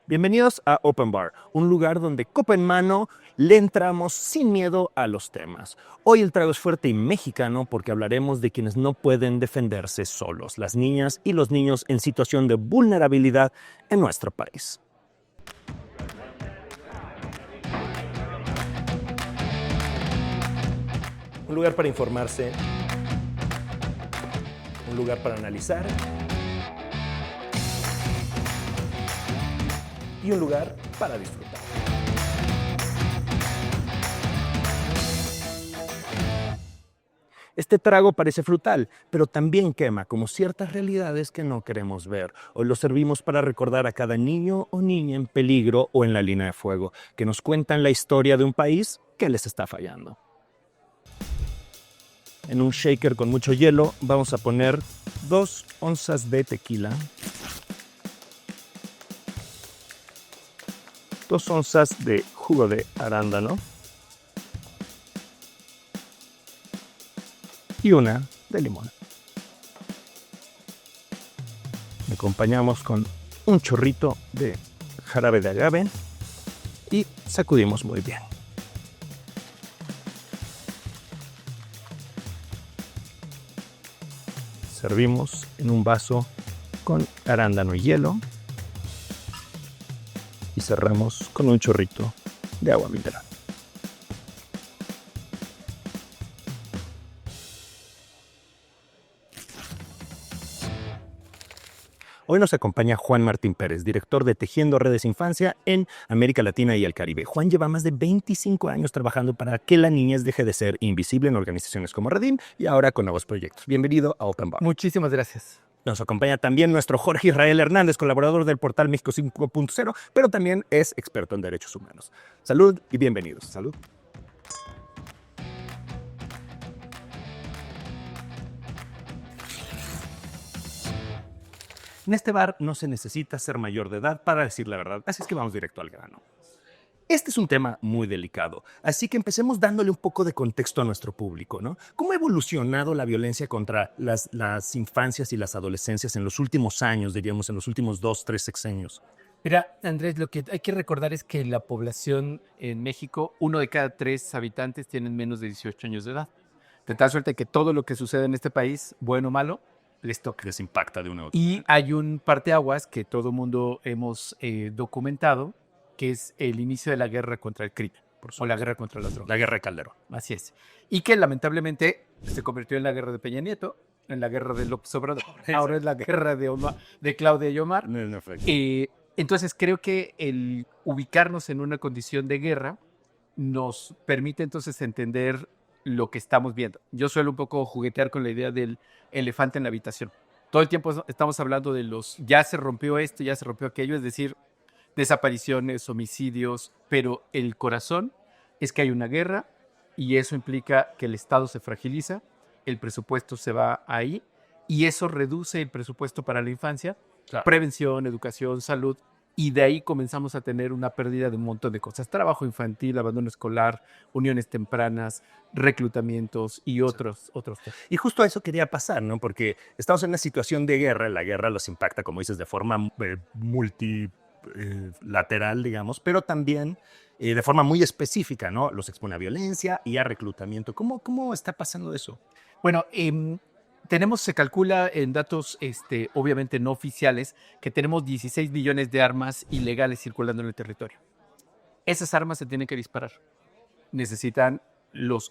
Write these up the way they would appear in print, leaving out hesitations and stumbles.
Bienvenidos a Open Bar, un lugar donde copa en mano le entramos sin miedo a los temas. Hoy el trago es fuerte y mexicano porque hablaremos de quienes no pueden defenderse solos, las niñas y los niños en situación de vulnerabilidad en nuestro país. Un lugar para informarse, un lugar para analizar y un lugar para disfrutar. Este trago parece frutal, pero también quema como ciertas realidades que no queremos ver. Hoy lo servimos para recordar a cada niño o niña en peligro o en la línea de fuego, que nos cuentan la historia de un país que les está fallando. En un shaker con mucho hielo vamos a poner 2 onzas de tequila, 2 onzas de jugo de arándano y una de limón. Acompañamos con un chorrito de jarabe de agave y sacudimos muy bien. Servimos en un vaso con arándano y hielo y cerramos con un chorrito de agua mineral. Hoy nos acompaña Juan Martín Pérez, director de Tejiendo Redes Infancia en América Latina y el Caribe. Juan lleva más de 25 años trabajando para que la niñez deje de ser invisible en organizaciones como Redim y ahora con nuevos proyectos. Bienvenido a Open Bar. Muchísimas gracias. Nos acompaña también nuestro Jorge Israel Hernández, colaborador del portal México 5.0, pero también es experto en derechos humanos. Salud y bienvenidos. Salud. En este bar no se necesita ser mayor de edad para decir la verdad, así es que vamos directo al grano. Este es un tema muy delicado, así que empecemos dándole un poco de contexto a nuestro público, ¿no? ¿Cómo ha evolucionado la violencia contra las infancias y las adolescencias en los últimos años, diríamos, en los últimos 2, 3 sexenios? Mira, Andrés, lo que hay que recordar es que la población en México, 1 de cada 3 habitantes tienen menos de 18 años de edad. De tal suerte que todo lo que sucede en este país, bueno o malo, les toca. Les impacta de una u otra. Y hay un parteaguas que todo mundo hemos documentado, que es el inicio de la guerra contra el crimen, o la guerra contra las drogas. La guerra de Calderón. Así es. Y que lamentablemente se convirtió en la guerra de Peña Nieto, en la guerra de López Obrador. Ahora es la guerra de Claudia y Omar. En efecto. Entonces creo que el ubicarnos en una condición de guerra nos permite entonces entender lo que estamos viendo. Yo suelo un poco juguetear con la idea del elefante en la habitación. Todo el tiempo estamos hablando de ya se rompió esto, ya se rompió aquello, es decir, desapariciones, homicidios, pero el corazón es que hay una guerra y eso implica que el Estado se fragiliza, el presupuesto se va ahí y eso reduce el presupuesto para la infancia, Claro. Prevención, educación, salud, y de ahí comenzamos a tener una pérdida de un montón de cosas. Trabajo infantil, abandono escolar, uniones tempranas, reclutamientos y otros temas. Y justo a eso quería pasar, ¿no? Porque estamos en una situación de guerra, la guerra los impacta, como dices, de forma multilateral, digamos, pero también de forma muy específica, ¿no? Los expone a violencia y a reclutamiento. ¿Cómo está pasando eso? Bueno, se calcula en datos obviamente no oficiales que tenemos 16 millones de armas ilegales circulando en el territorio. Esas armas se tienen que disparar. Necesitan los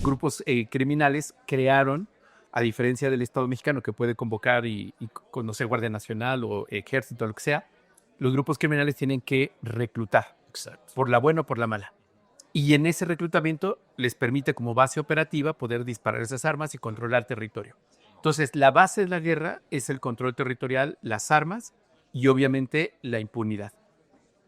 grupos criminales crearon, a diferencia del Estado mexicano que puede convocar y conocer Guardia Nacional o Ejército, lo que sea, los grupos criminales tienen que reclutar. Exacto. Por la buena o por la mala. Y en ese reclutamiento les permite como base operativa poder disparar esas armas y controlar territorio. Entonces, la base de la guerra es el control territorial, las armas y obviamente la impunidad.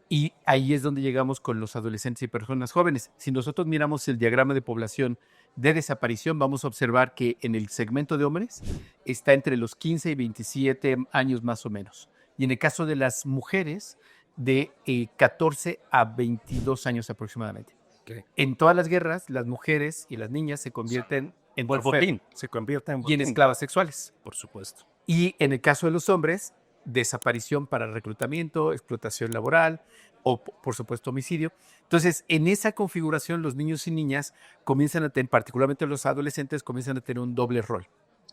Y ahí es donde llegamos con los adolescentes y personas jóvenes. Si nosotros miramos el diagrama de población de desaparición, vamos a observar que en el segmento de hombres está entre los 15 y 27 años más o menos. Y en el caso de las mujeres, de 14 a 22 años aproximadamente. Okay. En todas las guerras, las mujeres y las niñas se convierten en botín. Se convierten en botín. y en esclavas sexuales. Por supuesto. Y en el caso de los hombres, desaparición para reclutamiento, explotación laboral o, por supuesto, homicidio. Entonces, en esa configuración, los niños y niñas comienzan a tener, particularmente los adolescentes, comienzan a tener un doble rol.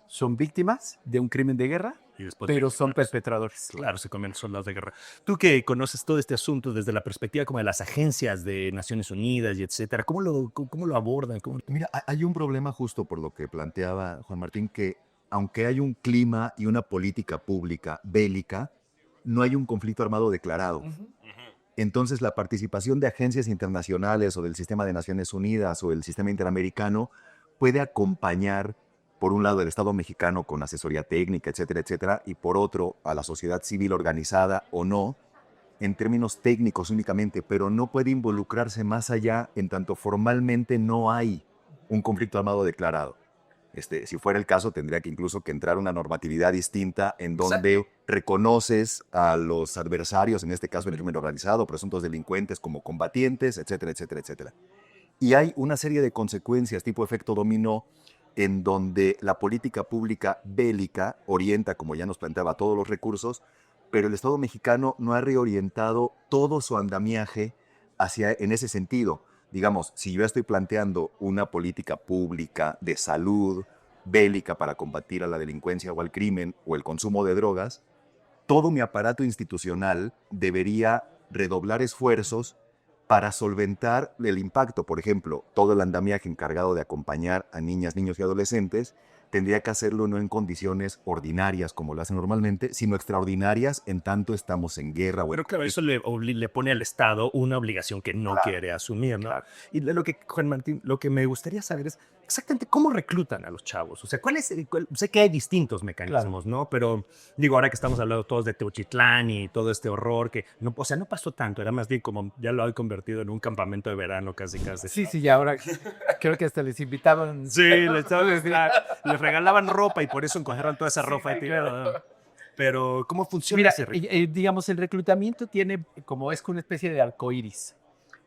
Son víctimas de un crimen de guerra, Y después pero son claro, perpetradores. claro, se convierten en soldados de guerra. Tú que conoces todo este asunto desde la perspectiva como de las agencias de Naciones Unidas y etcétera, ¿cómo lo abordan? Mira, hay un problema justo por lo que planteaba Juan Martín, que aunque hay un clima y una política pública bélica, no hay un conflicto armado declarado. Entonces, la participación de agencias internacionales o del sistema de Naciones Unidas o el sistema interamericano puede acompañar, por un lado, el Estado mexicano con asesoría técnica, etcétera, etcétera, y por otro, a la sociedad civil organizada o no, en términos técnicos únicamente, pero no puede involucrarse más allá en tanto formalmente no hay un conflicto armado declarado. Si fuera el caso, tendría que incluso que entrar una normatividad distinta en donde reconoces a los adversarios, en este caso el crimen organizado, presuntos delincuentes como combatientes, etcétera, etcétera, etcétera. Y hay una serie de consecuencias tipo efecto dominó en donde la política pública bélica orienta, como ya nos planteaba, todos los recursos, pero el Estado mexicano no ha reorientado todo su andamiaje en ese sentido. Digamos, si yo estoy planteando una política pública de salud bélica para combatir a la delincuencia o al crimen o el consumo de drogas, todo mi aparato institucional debería redoblar esfuerzos para solventar el impacto. Por ejemplo, todo el andamiaje encargado de acompañar a niñas, niños y adolescentes tendría que hacerlo no en condiciones ordinarias como lo hacen normalmente, sino extraordinarias en tanto estamos en guerra. Pero claro, eso le pone al Estado una obligación que no quiere asumir, ¿no? Claro. Y Juan Martín, lo que me gustaría saber es exactamente cómo reclutan a los chavos. O sea, sé que hay distintos mecanismos, ¿no? Pero digo, ahora que estamos hablando todos de Teuchitlán y todo este horror que, no, o sea, no pasó tanto, era más bien como ya lo han convertido en un campamento de verano casi. Sí, sí, y ahora creo que hasta les invitaban. Sí, les regalaban ropa y por eso encontraron toda esa ropa ahí tirada. Pero, ¿cómo funciona Mira, ese digamos, el reclutamiento tiene como es una especie de arcoíris.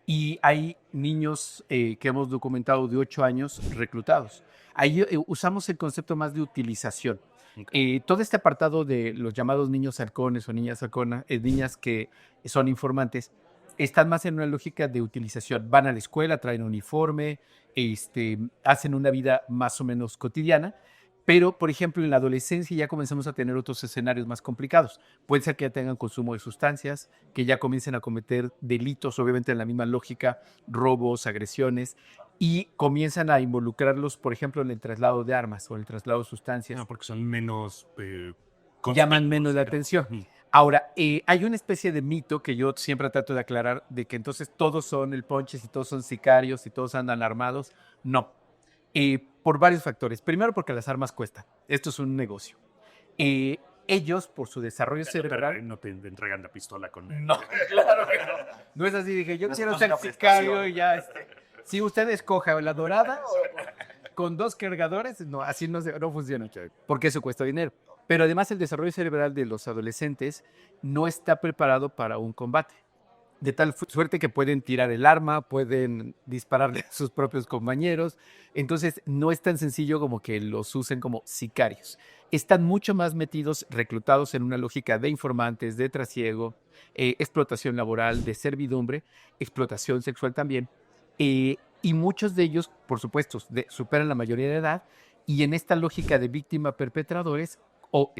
Y hay niños que hemos documentado de 8 años reclutados. Ahí usamos el concepto más de utilización. Todo este apartado de los llamados niños halcones o niñas halconas, niñas que son informantes, están más en una lógica de utilización. Van a la escuela, traen uniforme, hacen una vida más o menos cotidiana, pero, por ejemplo, en la adolescencia ya comenzamos a tener otros escenarios más complicados. Puede ser que ya tengan consumo de sustancias, que ya comiencen a cometer delitos, obviamente en la misma lógica, robos, agresiones, y comienzan a involucrarlos, por ejemplo, en el traslado de armas o en el traslado de sustancias. No, porque son menos... Llaman menos la atención. Ahora, hay una especie de mito que yo siempre trato de aclarar, de que entonces todos son el ponches y todos son sicarios y todos andan armados. No. Por varios factores. Primero, porque las armas cuestan. Esto es un negocio. Ellos, por su desarrollo cerebral... No te entregan la pistola con... No, claro que no. No es así. Dije, yo quiero ser sicario y ya... Si usted escoja la dorada con 2 cargadores, no, así no funciona. Porque eso cuesta dinero. Pero además el desarrollo cerebral de los adolescentes no está preparado para un combate. De tal suerte que pueden tirar el arma, pueden dispararle a sus propios compañeros. Entonces, no es tan sencillo como que los usen como sicarios. Están mucho más metidos, reclutados en una lógica de informantes, de trasiego, explotación laboral, de servidumbre, explotación sexual también. Y muchos de ellos, por supuesto, superan la mayoría de edad y en esta lógica de víctima-perpetradores, o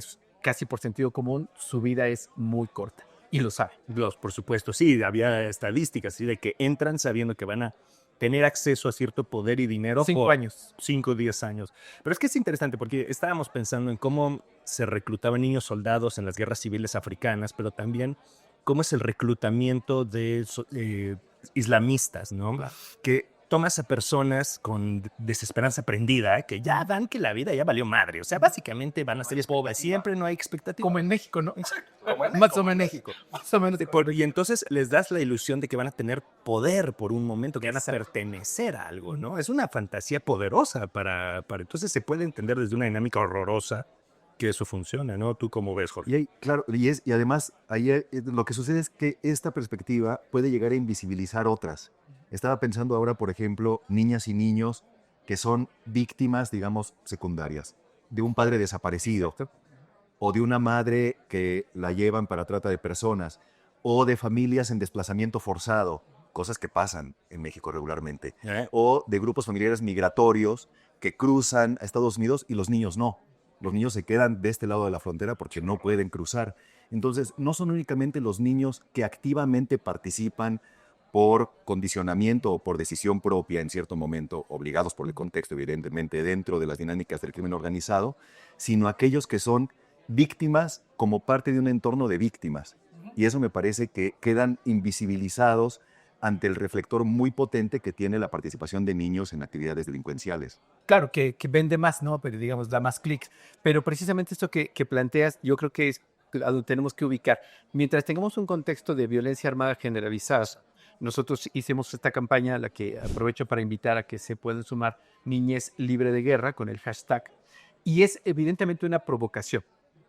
casi por sentido común, su vida es muy corta. Y lo saben. Por supuesto, sí, había estadísticas ¿sí? De que entran sabiendo que van a tener acceso a cierto poder y dinero 5 años. 5 o 10 años. Pero es que es interesante porque estábamos pensando en cómo se reclutaban niños soldados en las guerras civiles africanas, pero también cómo es el reclutamiento de islamistas, ¿no? Claro. Que tomas a personas con desesperanza prendida, que ya dan que la vida ya valió madre. O sea, básicamente van a ser pobres. Siempre no hay expectativa. Como en México, ¿no? Más o menos México. Más o menos. Y entonces les das la ilusión de que van a tener poder por un momento, que van a pertenecer a algo, ¿no? Es una fantasía poderosa para entonces se puede entender desde una dinámica horrorosa que eso funciona, ¿no? ¿Tú cómo ves, Jorge? Claro, y además ahí lo que sucede es que esta perspectiva puede llegar a invisibilizar otras. Estaba pensando ahora, por ejemplo, niñas y niños que son víctimas, digamos, secundarias, de un padre desaparecido. o de una madre que la llevan para trata de personas, o de familias en desplazamiento forzado, cosas que pasan en México regularmente, o de grupos familiares migratorios que cruzan a Estados Unidos y los niños no. Los niños se quedan de este lado de la frontera porque no pueden cruzar. Entonces, no son únicamente los niños que activamente participan por condicionamiento o por decisión propia en cierto momento, obligados por el contexto, evidentemente, dentro de las dinámicas del crimen organizado, sino aquellos que son víctimas como parte de un entorno de víctimas. Y eso me parece que quedan invisibilizados ante el reflector muy potente que tiene la participación de niños en actividades delincuenciales. Claro, que vende más, ¿no? Pero digamos, da más clics. Pero precisamente esto que planteas, yo creo que es a donde tenemos que ubicar. Mientras tengamos un contexto de violencia armada generalizada, nosotros hicimos esta campaña a la que aprovecho para invitar a que se puedan sumar Niñez Libre de Guerra con el hashtag. Y es evidentemente una provocación.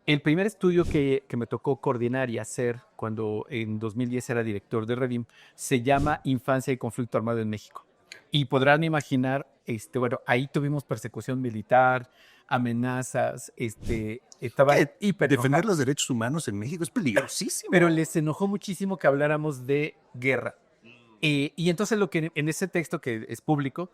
El primer estudio que me tocó coordinar y hacer cuando en 2010 era director de Redim se llama Infancia y Conflicto Armado en México. Y podrán imaginar, bueno, ahí tuvimos persecución militar, amenazas, estaban hiper Defender enojados. los derechos humanos en México es peligrosísimo. Pero les enojó muchísimo que habláramos de guerra. Y entonces lo que en ese texto que es público,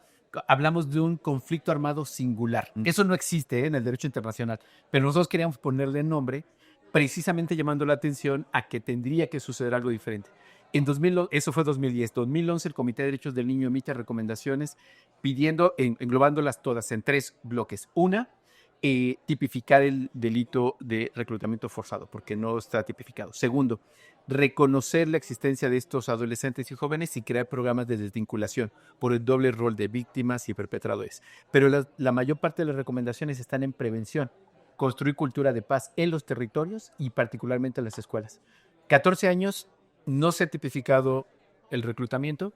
hablamos de un conflicto armado singular. Eso no existe en el derecho internacional, pero nosotros queríamos ponerle nombre precisamente llamando la atención a que tendría que suceder algo diferente. Eso fue 2010. 2011 el Comité de Derechos del Niño emite recomendaciones pidiendo, englobándolas todas en 3 bloques. Una, tipificar el delito de reclutamiento forzado, porque no está tipificado. Segundo, reconocer la existencia de estos adolescentes y jóvenes y crear programas de desvinculación por el doble rol de víctimas y perpetradores. Pero la mayor parte de las recomendaciones están en prevención, construir cultura de paz en los territorios y particularmente en las escuelas. 14 años, no se ha tipificado el reclutamiento,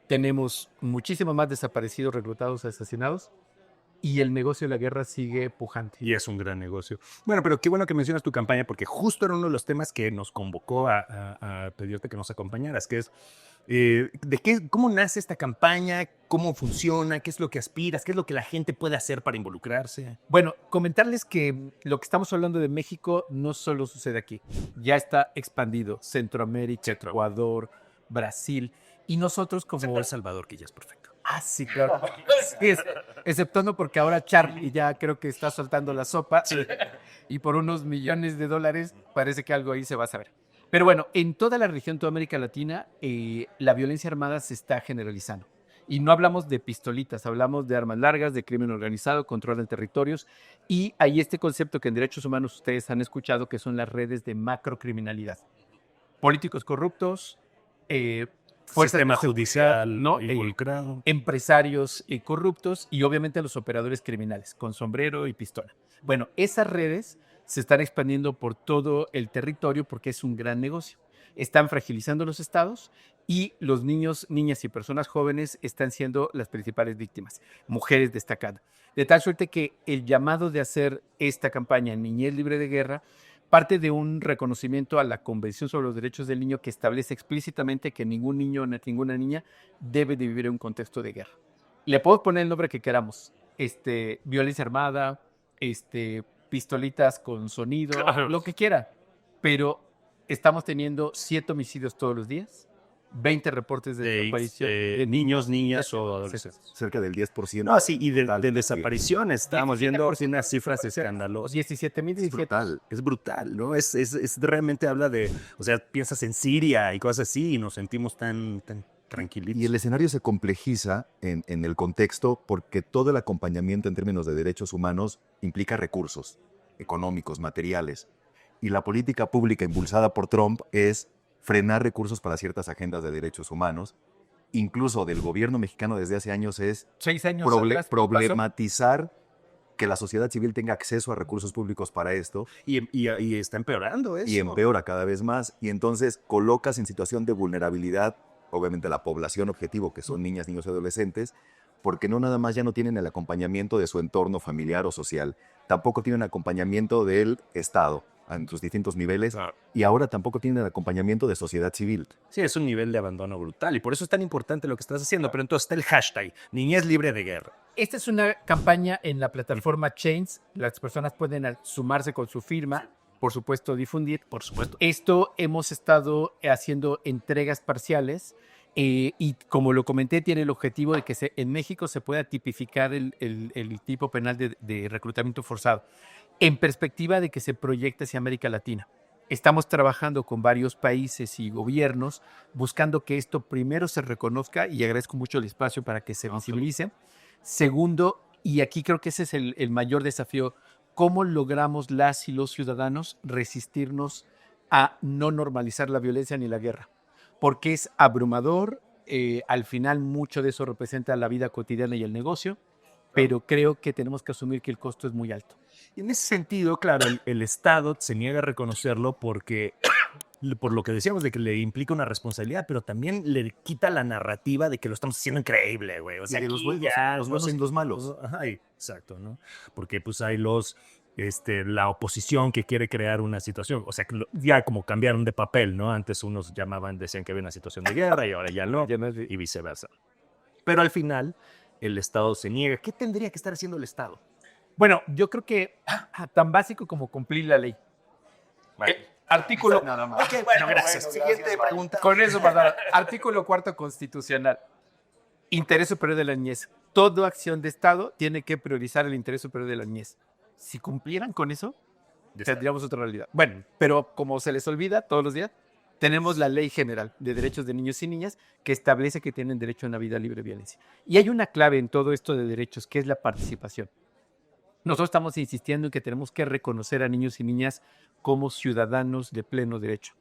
tenemos muchísimos más desaparecidos, reclutados, asesinados, y el negocio de la guerra sigue pujante. Y es un gran negocio. Bueno, pero qué bueno que mencionas tu campaña, porque justo era uno de los temas que nos convocó a pedirte que nos acompañaras, que es cómo nace esta campaña, cómo funciona, qué es lo que aspiras, qué es lo que la gente puede hacer para involucrarse. Bueno, comentarles que lo que estamos hablando de México no solo sucede aquí, ya está expandido. Centroamérica, Ecuador, Brasil, y nosotros como El Salvador, que ya es perfecto. Ah, sí, claro. Sí, exceptuando porque ahora Charlie ya creo que está soltando la sopa y por unos millones de dólares parece que algo ahí se va a saber. Pero bueno, en toda la región de toda América Latina la violencia armada se está generalizando. Y no hablamos de pistolitas, hablamos de armas largas, de crimen organizado, control de territorios. Y hay este concepto que en derechos humanos ustedes han escuchado, que son las redes de macrocriminalidad. Políticos corruptos, Sistema judicial ¿no? Involucrado. Empresarios corruptos y obviamente los operadores criminales con sombrero y pistola. Bueno, esas redes se están expandiendo por todo el territorio porque es un gran negocio. Están fragilizando los estados y los niños, niñas y personas jóvenes están siendo las principales víctimas, mujeres destacadas. De tal suerte que el llamado de hacer esta campaña Niñez Libre de Guerra parte de un reconocimiento a la Convención sobre los Derechos del Niño que establece explícitamente que ningún niño ni ninguna niña debe de vivir en un contexto de guerra. Le podemos poner el nombre que queramos, violencia armada, pistolitas con sonido, Claro. lo que quiera, pero estamos teniendo 7 homicidios todos los días, 20 reportes de desaparición. De niños, niñas o adolescentes. Cerca del 10%. No, sí, y de Tal, desapariciones. Estábamos viendo 17%. unas cifras escandalosas. 17,000. Es brutal. Es brutal, ¿no? Es realmente habla de, o sea, piensas en Siria y cosas así y nos sentimos tan tranquilitos. Y el escenario se complejiza en el contexto porque todo el acompañamiento en términos de derechos humanos implica recursos económicos, materiales. Y la política pública impulsada por Trump es frenar recursos para ciertas agendas de derechos humanos. Incluso del gobierno mexicano desde hace años es 6 años atrás, problematizar que la sociedad civil tenga acceso a recursos públicos para esto. Y está empeorando eso. Y empeora cada vez más. Y entonces colocas en situación de vulnerabilidad, obviamente, la población objetivo, que son niñas, niños y adolescentes, porque no nada más ya no tienen el acompañamiento de su entorno familiar o social, tampoco tienen acompañamiento del Estado en sus distintos niveles, Claro. y ahora tampoco tienen el acompañamiento de sociedad civil. Sí, es un nivel de abandono brutal y por eso es tan importante lo que estás haciendo. Pero entonces está el hashtag, Niñez Libre de Guerra. Esta es una campaña en la plataforma Chains. Las personas pueden sumarse con su firma por supuesto, difundir. Por supuesto. Esto hemos estado haciendo entregas parciales y como lo comenté, tiene el objetivo de que en México se pueda tipificar el tipo penal de reclutamiento forzado en perspectiva de que se proyecte hacia América Latina. Estamos trabajando con varios países y gobiernos buscando que esto primero se reconozca y agradezco mucho el espacio para que se visibilice. Segundo, y aquí creo que ese es el mayor desafío, ¿cómo logramos las y los ciudadanos resistirnos a no normalizar la violencia ni la guerra? Porque es abrumador, al final mucho de eso representa la vida cotidiana y el negocio, pero creo que tenemos que asumir que el costo es muy alto. Y en ese sentido, claro, el Estado se niega a reconocerlo porque, por lo que decíamos, de que le implica una responsabilidad, pero también le quita la narrativa de que lo estamos haciendo increíble, güey. O sea, Y de los aquí buenos, ya, los buenos y los malos. Ajá, exacto, ¿no? Porque pues hay la oposición que quiere crear una situación, o sea, que ya como cambiaron de papel, ¿no? Antes unos decían que había una situación de guerra y ahora ya no, y viceversa. Pero al final, el Estado se niega. ¿Qué tendría que estar haciendo el Estado? Bueno, yo creo que tan básico como cumplir la ley. Artículo. Nada más. Ok, bueno, gracias. Siguiente pregunta. Con eso, perdón. Artículo 4 constitucional. Interés superior de la niñez. Toda acción de Estado tiene que priorizar el interés superior de la niñez. Si cumplieran con eso, tendríamos otra realidad. Bueno, pero como se les olvida todos los días, tenemos la Ley General de Derechos de Niños y Niñas que establece que tienen derecho a una vida libre de violencia. Y hay una clave en todo esto de derechos, que es la participación. Nosotros estamos insistiendo en que tenemos que reconocer a niños y niñas como ciudadanos de pleno derecho.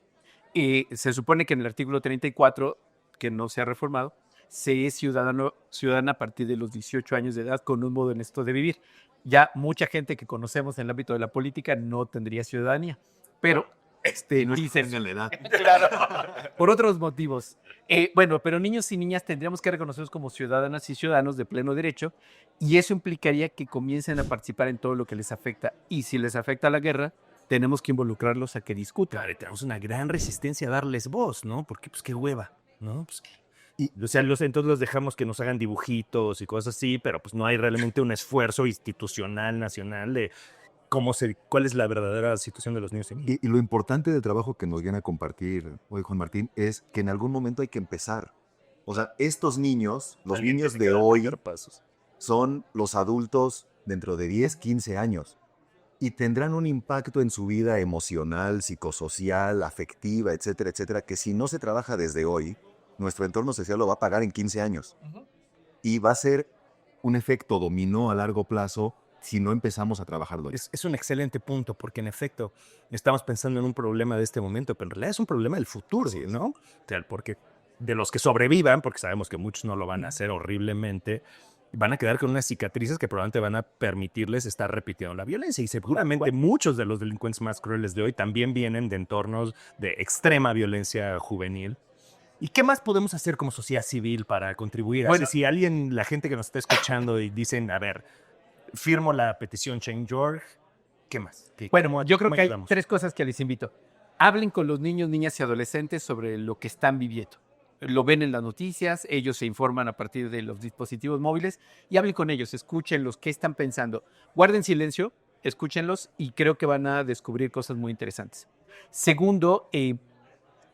Se supone que en el artículo 34, que no se ha reformado, se es ciudadana a partir de los 18 años de edad con un modo honesto de vivir. Ya mucha gente que conocemos en el ámbito de la política no tendría ciudadanía, pero dicen la edad. claro, por otros motivos. Bueno, pero niños y niñas tendríamos que reconocerlos como ciudadanas y ciudadanos de pleno derecho y eso implicaría que comiencen a participar en todo lo que les afecta. Y si les afecta la guerra, tenemos que involucrarlos a que discutan. Claro, y tenemos una gran resistencia a darles voz, ¿no? Porque, pues, qué hueva, ¿no? Pues, o sea, entonces los dejamos que nos hagan dibujitos y cosas así, pero pues no hay realmente un esfuerzo institucional, nacional, de cuál es la verdadera situación de los niños y niñas. Y lo importante del trabajo que nos viene a compartir hoy Juan Martín es que en algún momento hay que empezar. O sea, estos niños, los Alguien niños tiene de que dar hoy, primer pasos. son los adultos dentro de 10, 15 años y tendrán un impacto en su vida emocional, psicosocial, afectiva, etcétera, etcétera, que si no se trabaja desde hoy, nuestro entorno social lo va a pagar en 15 años. Y va a ser un efecto dominó a largo plazo si no empezamos a trabajarlo. Es un excelente punto, porque en efecto estamos pensando en un problema de este momento, pero en realidad es un problema del futuro, ¿no? O sea, porque de los que sobrevivan, porque sabemos que muchos no lo van a hacer horriblemente, van a quedar con unas cicatrices que probablemente van a permitirles estar repitiendo la violencia. Y seguramente muchos de los delincuentes más crueles de hoy también vienen de entornos de extrema violencia juvenil. ¿Y qué más podemos hacer como sociedad civil para contribuir? Bueno, Si la gente que nos está escuchando y dicen, a ver, firmo la petición Change.org, ¿qué más? Bueno, yo creo cómo que hay ayudamos? 3 cosas que les invito. Hablen con los niños, niñas y adolescentes sobre lo que están viviendo. Lo ven en las noticias, ellos se informan a partir de los dispositivos móviles y hablen con ellos, escúchenlos, qué están pensando. Guarden silencio, escúchenlos y creo que van a descubrir cosas muy interesantes. Segundo,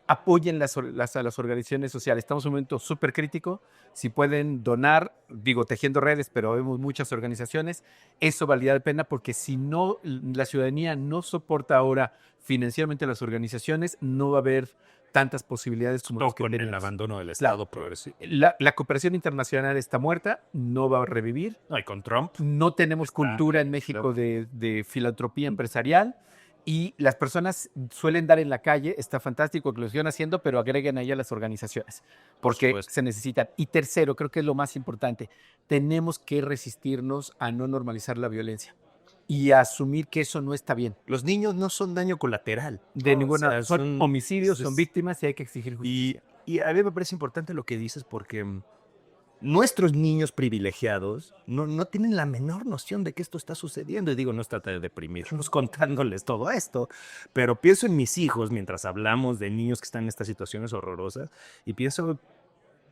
apoyen a las organizaciones sociales. Estamos en un momento súper crítico. Si pueden donar, digo, tejiendo redes, pero vemos muchas organizaciones, eso valía la pena porque si no, la ciudadanía no soporta ahora financieramente a las organizaciones, no va a haber tantas posibilidades como las que Con el tenemos. abandono del Estado progresivo. La cooperación internacional está muerta, no va a revivir. No, y con Trump. No tenemos cultura en México de filantropía empresarial y las personas suelen dar en la calle, está fantástico que lo sigan haciendo, pero agreguen ahí a las organizaciones, porque supuesto. se necesitan. Y tercero, creo que es lo más importante, tenemos que resistirnos a no normalizar la violencia y a asumir que eso no está bien. Los niños no son daño colateral. De No, ninguna o sea, son homicidios, son víctimas y hay que exigir Y, justicia. y a mí me parece importante lo que dices porque nuestros niños privilegiados no tienen la menor noción de que esto está sucediendo. Y digo, no se trata de deprimirlos contándoles todo esto, pero pienso en mis hijos mientras hablamos de niños que están en estas situaciones horrorosas y pienso,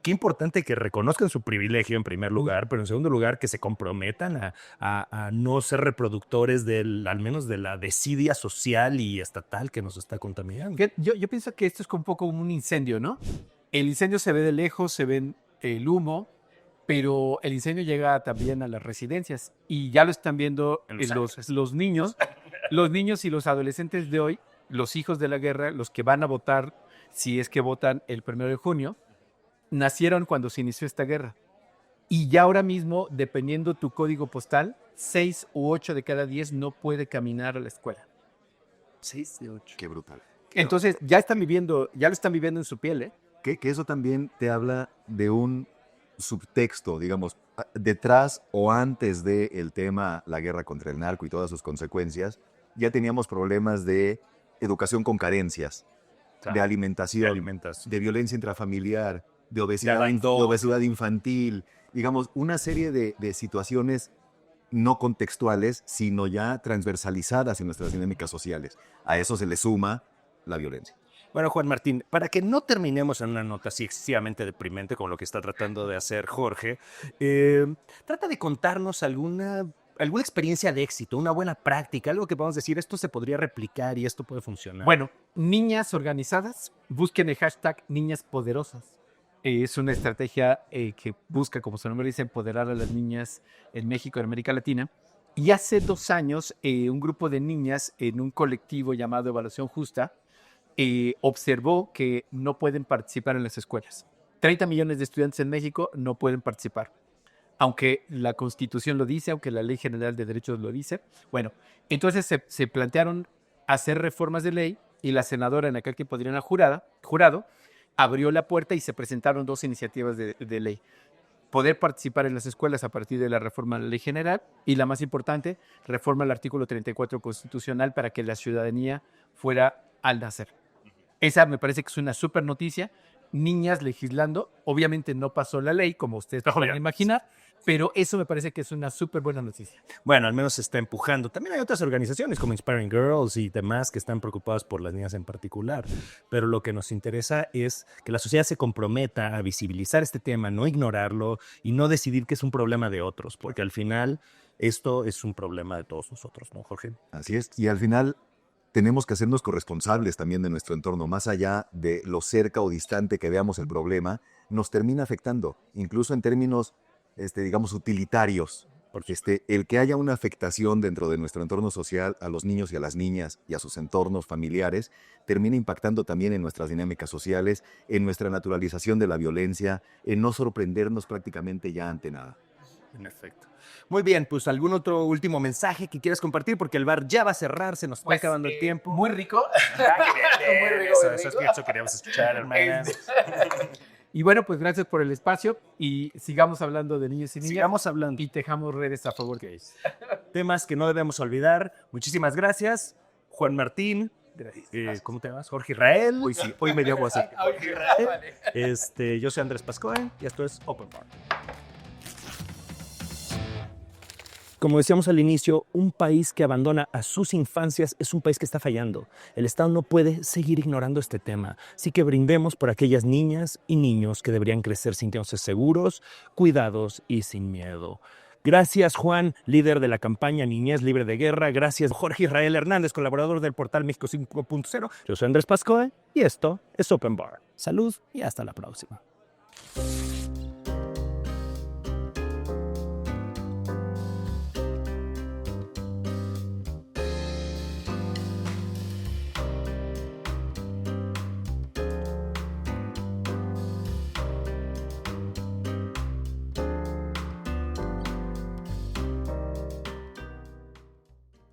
qué importante que reconozcan su privilegio en primer lugar, pero en segundo lugar que se comprometan a no ser reproductores al menos de la desidia social y estatal que nos está contaminando. Yo pienso que esto es un poco como un incendio, ¿no? El incendio se ve de lejos, se ve el humo, pero el incendio llega también a las residencias y ya lo están viendo En los niños y los adolescentes de hoy, los hijos de la guerra, los que van a votar, si es que votan el 1 de junio, nacieron cuando se inició esta guerra. Y ya ahora mismo, dependiendo tu código postal, 6 u 8 de cada 10 no puede caminar a la escuela. 6 de 8. Qué brutal. Entonces, ya lo están viviendo en su piel, ¿eh? Que eso también te habla de un subtexto, digamos, detrás o antes del tema la guerra contra el narco y todas sus consecuencias, ya teníamos problemas de educación con carencias, de alimentación, de violencia intrafamiliar, de obesidad infantil, digamos, una serie de situaciones no contextuales, sino ya transversalizadas en nuestras dinámicas sociales. A eso se le suma la violencia. Bueno, Juan Martín, para que no terminemos en una nota así excesivamente deprimente como lo que está tratando de hacer Jorge, trata de contarnos alguna experiencia de éxito, una buena práctica, algo que podamos decir, esto se podría replicar y esto puede funcionar. Bueno, niñas organizadas, busquen el hashtag niñas poderosas. Es una estrategia que busca, como su nombre dice, empoderar a las niñas en México y en América Latina. Y hace 2 años, un grupo de niñas en un colectivo llamado Evaluación Justa observó que no pueden participar en las escuelas. 30 millones de estudiantes en México no pueden participar. Aunque la Constitución lo dice, aunque la Ley General de Derechos lo dice. Bueno, entonces se plantearon hacer reformas de ley y la senadora en aquel que podrían jurado abrió la puerta y se presentaron 2 iniciativas de ley. Poder participar en las escuelas a partir de la reforma de la Ley General y la más importante, reforma al artículo 34 constitucional para que la ciudadanía fuera al nacer. Esa me parece que es una súper noticia. Niñas legislando, obviamente no pasó la ley, como ustedes pueden imaginar, pero eso me parece que es una súper buena noticia. Bueno, al menos se está empujando. También hay otras organizaciones como Inspiring Girls y demás que están preocupadas por las niñas en particular. Pero lo que nos interesa es que la sociedad se comprometa a visibilizar este tema, no ignorarlo y no decidir que es un problema de otros, porque al final esto es un problema de todos nosotros, ¿no, Jorge? Así es. Y al final tenemos que hacernos corresponsables también de nuestro entorno, más allá de lo cerca o distante que veamos el problema, nos termina afectando, incluso en términos, digamos, utilitarios, porque el que haya una afectación dentro de nuestro entorno social a los niños y a las niñas y a sus entornos familiares, termina impactando también en nuestras dinámicas sociales, en nuestra naturalización de la violencia, en no sorprendernos prácticamente ya ante nada. En efecto. Muy bien, pues algún otro último mensaje que quieras compartir, porque el bar ya va a cerrar, se nos está acabando el tiempo. Muy rico. Eso queríamos escuchar, hermanas. Y bueno, pues gracias por el espacio y sigamos hablando de niños y niñas. Sigamos hablando. Y tejamos redes a favor de ellos. Temas que no debemos olvidar. Muchísimas gracias, Juan Martín. ¿Cómo te llamas? Jorge Israel. Hoy sí, hoy me dio agua así. Jorge Israel. Vale. Yo soy Andrés Pascoe y esto es Open Bar. Como decíamos al inicio, un país que abandona a sus infancias es un país que está fallando. El Estado no puede seguir ignorando este tema. Así que brindemos por aquellas niñas y niños que deberían crecer sintiéndose seguros, cuidados y sin miedo. Gracias, Juan, líder de la campaña Niñez Libre de Guerra. Gracias, Jorge Israel Hernández, colaborador del portal México 5.0. Yo soy Andrés Pascoe y esto es Open Bar. Salud y hasta la próxima.